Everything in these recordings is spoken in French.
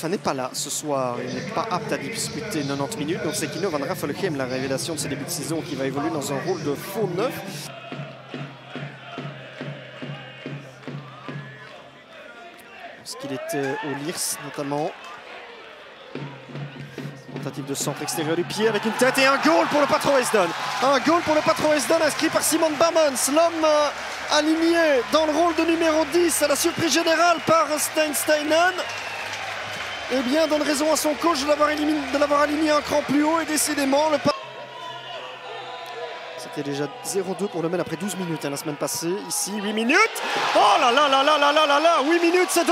n'est pas là ce soir. Il n'est pas apte à disputer 90 minutes. Donc c'est Kino van Raffelkem, la révélation de ce début de saison, qui va évoluer dans un rôle de faux neuf. Parce qu'il était au Lirs notamment. Tentative de centre extérieur du pied avec une tête et un goal pour le Patro Esden. Un goal pour le Patro Esden inscrit par Simon Bammens, l'homme aligné dans le rôle de numéro 10 à la surprise générale par Steinen. Eh bien, donne raison à son coach de l'avoir aligné un cran plus haut et décidément le C'était déjà 0-2 pour le Mel après 12 minutes la semaine passée. Ici, 8 minutes. Oh là là là là là là là là, 8 minutes, c'est 2-0.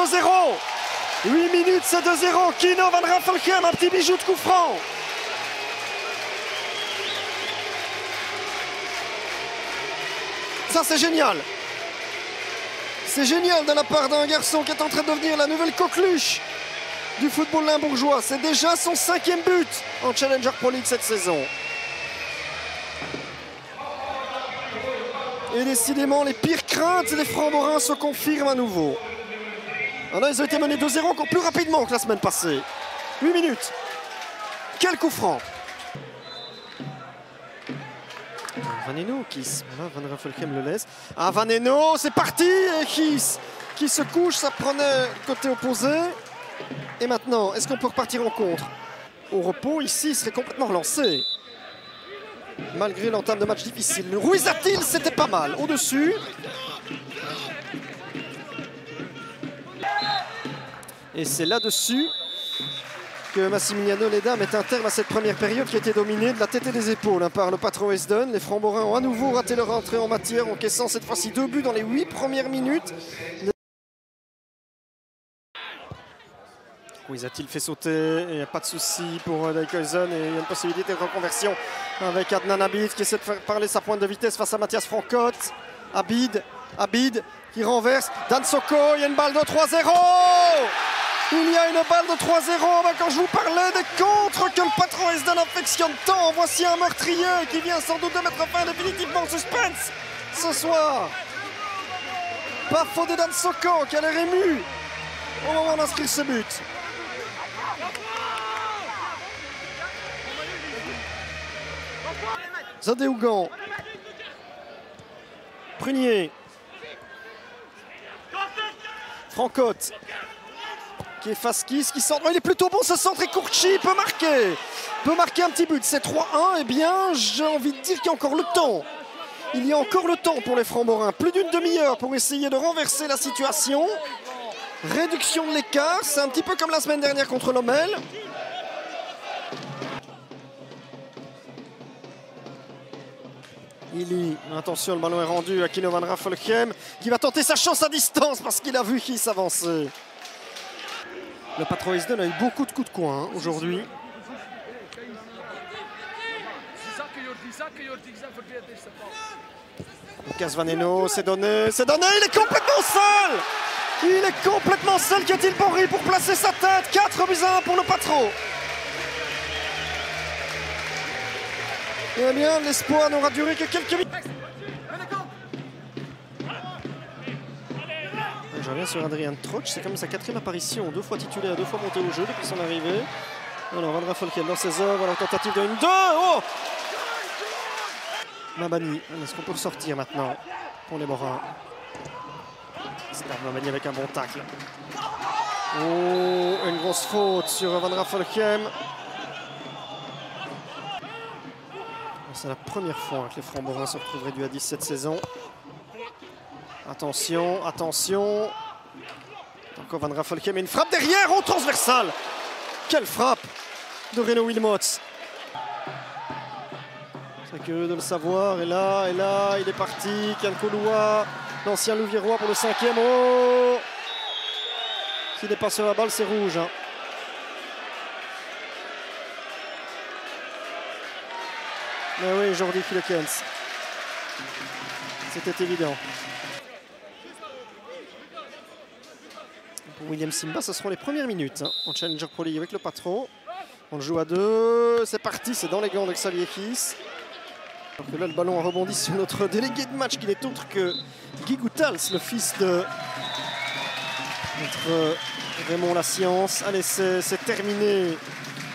8 minutes, c'est 2-0. Kino van Raffelkem, un petit bijou de coup franc. Ça, c'est génial. C'est génial de la part d'un garçon qui est en train de devenir la nouvelle coqueluche du football limbourgeois. C'est déjà son 5e but en Challenger Pro League cette saison. Et décidément, les pires craintes des Framborains se confirment à nouveau. Alors, ils ont été menés 2-0 encore plus rapidement que la semaine passée. 8 minutes. Quel coup franc. Vaneno qui Van Raffelkem le laisse. Ah, Vaneno, c'est parti. Et qui se couche, ça prenait côté opposé. Et maintenant, est-ce qu'on peut repartir en contre? Au repos, ici, il serait complètement relancé. Malgré l'entame de match difficile. Ruizatil, c'était pas mal. Au-dessus. Et c'est là-dessus que Massimiliano Leda met un terme à cette première période qui a été dominée de la tête et des épaules par le Patro Esden. Les Framborains ont à nouveau raté leur entrée en matière, encaissant cette fois-ci 2 buts dans les 8 premières minutes. Ruizatil fait sauter, il n'y a pas de souci pour Dijkhuizen et il y a une possibilité de reconversion avec Adnan Abid qui essaie de faire parler sa pointe de vitesse face à Mathias Francot. Abid qui renverse, Dan Soko, il y a une balle de 3-0. Il y a une balle de 3-0. Quand je vous parlais des contres que le Patro Esden affectionne tant, voici un meurtrier qui vient sans doute de mettre fin définitivement au suspense ce soir. Pas faute de Dan Soko qui a l'air ému au moment d'inscrire ce but. Zadehougan, Prunier, Francot, qui est Faskis, qui centre. Il est plutôt bon ce centre et Kourchi peut marquer un petit but. C'est 3-1. Eh bien, j'ai envie de dire qu'il y a encore le temps. Il y a encore le temps pour les Framborains. Plus d'une demi-heure pour essayer de renverser la situation. Réduction de l'écart. C'est un petit peu comme la semaine dernière contre Lommel. Attention, le ballon est rendu à Kino van Raffelkem qui va tenter sa chance à distance parce qu'il a vu qui s'avancer. Le Patro Esden a eu beaucoup de coups de coin aujourd'hui. Lucas Vaneno, c'est donné, il est complètement seul. Il est complètement seul, Kjetil Borri pour placer sa tête. 4-1 pour le Patro. Eh bien, l'espoir n'aura duré que quelques minutes. Je reviens sur Adrian Troch, c'est comme sa 4e apparition, 2 fois titulaire, 2 fois monté au jeu depuis son arrivée. Alors, Van Raffelkem dans ses œuvres, alors tentative de 1-2. Oh, Mabani, est-ce qu'on peut sortir maintenant pour les Morins? C'est Mabani avec un bon tacle. Oh, une grosse faute sur Van Raffelkem. C'est la première fois que les Framborains se retrouvent réduits à 10 cette saison. Attention, attention. Encore Van Raffelkem et une frappe derrière, oh, transversale. Quelle frappe de Renaud Wilmots. C'est curieux de le savoir. Et là, il est parti. Kian Koloua, l'ancien Louviérois pour le 5e. Oh, s'il n'est pas sur la balle, c'est rouge. Hein. Mais oui, Jordi Philekens. C'était évident. Pour William Simba, ce seront les premières minutes en Challenger Pro League avec le Patro. On joue à 2. C'est parti, c'est dans les gants de Xavier Kiss. Alors que là, le ballon a rebondi sur notre délégué de match qui n'est autre que Guy Goutals, le fils de notre Raymond La Science. Allez, c'est terminé